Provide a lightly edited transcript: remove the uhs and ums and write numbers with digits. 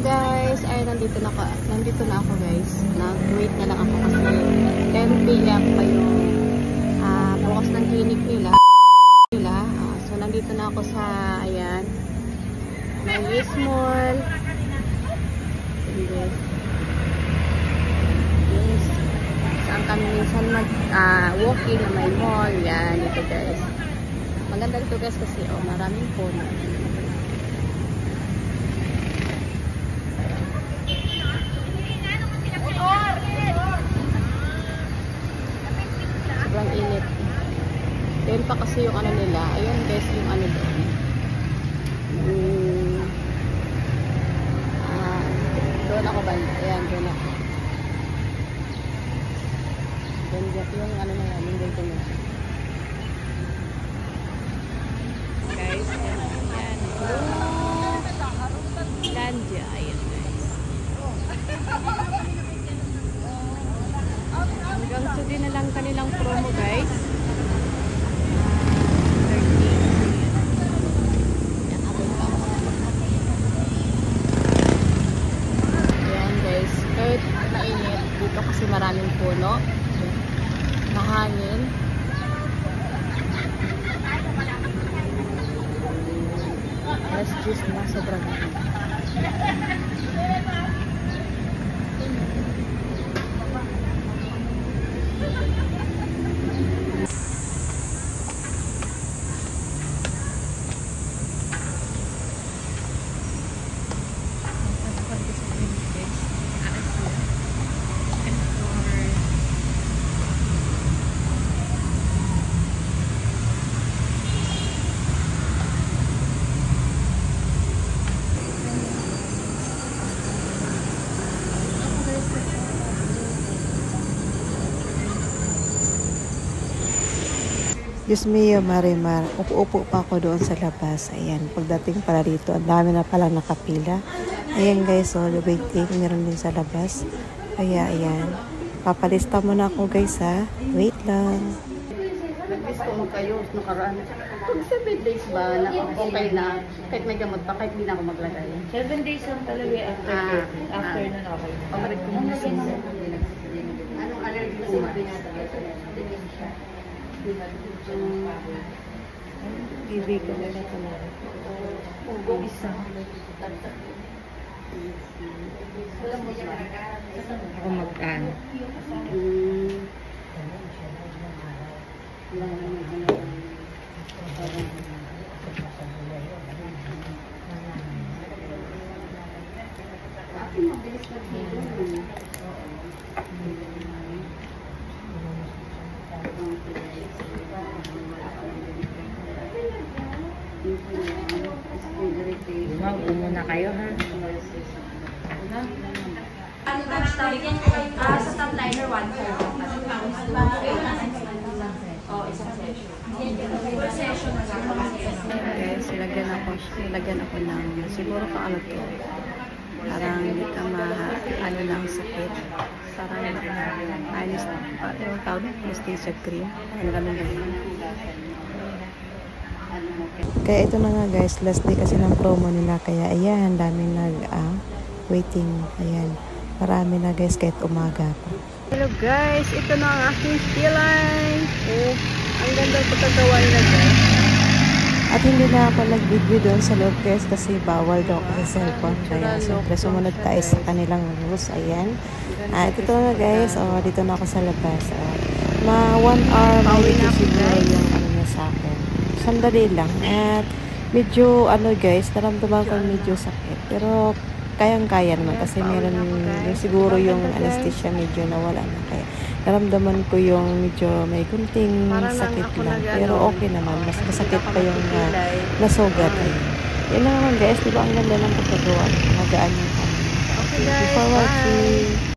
guys, ay nandito na ako guys. Nag-wait na lang ako kasi 10 PM pa yung bukas ng clinic nila. So nandito na ako sa ayan, Mayes Mall. Yes. Saan kami minsan walking na may mall. Yan, dito guys. Maganda dito guys kasi maraming puno. Sobrang init. Ayun pa kasi yung ano nila. Ayun guys, yung ano doon. Doon ako banda. Ayan, doon ako. Doon yung ano na yan. Yung dito na. Guys, ayan. Landia. Ayan guys. Hanggang today na lang kanilang promo guys. 30. Ayan guys. Kahit mainit dito kasi maraming puno. Mahangin. Let's juice na sobrang mahangin. Diyos mio, Marimar. Upo-upo pa ako doon sa labas. Ayan, pagdating pala dito, ang dami na palang nakapila. Ayan guys, so waiting. Meron din sa labas. Kaya ayan. Papalista muna ako guys ha. Wait lang. Nag-miss ko kayo nakaraan. Pag 7 days ba na okay na, kahit may gamot pa, kahit hindi na ako maglagay. 7 days lang talaga after nun okay. Pag-read ko muna sa anong allergy mo sa Bibig ko na ito na. Ugo isa. Ako mag-ano. Muna kayo ha. Sa top liner 1/4. Isang session. Session na lang. Guys, nilagyan ako ng siguro pa ano to. Parang hindi ka ano lang sakit. Parang yung tawag anesthesia cream. Ano ganun ganun. Kaya ito na nga guys, last day kasi ng promo nila. Kaya ayan, daming waiting. Ayan, marami na guys kahit umaga pa. Hello guys, ito na ang aking feeling. Ang ganda ng pagkagawa nila guys. At hindi na ako nag-video doon sa loob guys kasi bawal daw ako sa cellphone. Kaya siyempre sumunod tayo sa kanilang rules. Ayan. Ito na guys. Dito na ako sa labas. 1 hour may siguro yung ano niya sa akin. Sandali lang. At medyo guys, naramdaman ko medyo sakit. Pero kayang-kaya naman kasi meron siguro yung anesthesia medyo nawala na. Kaya naramdaman ko yung medyo may kunting sakit lang. Pero okay naman. Mas masakit pa yung nasugat. Yan na naman guys. Diba ang ganda ng pagkagawa. Magaan yung kami. Thank you for watching.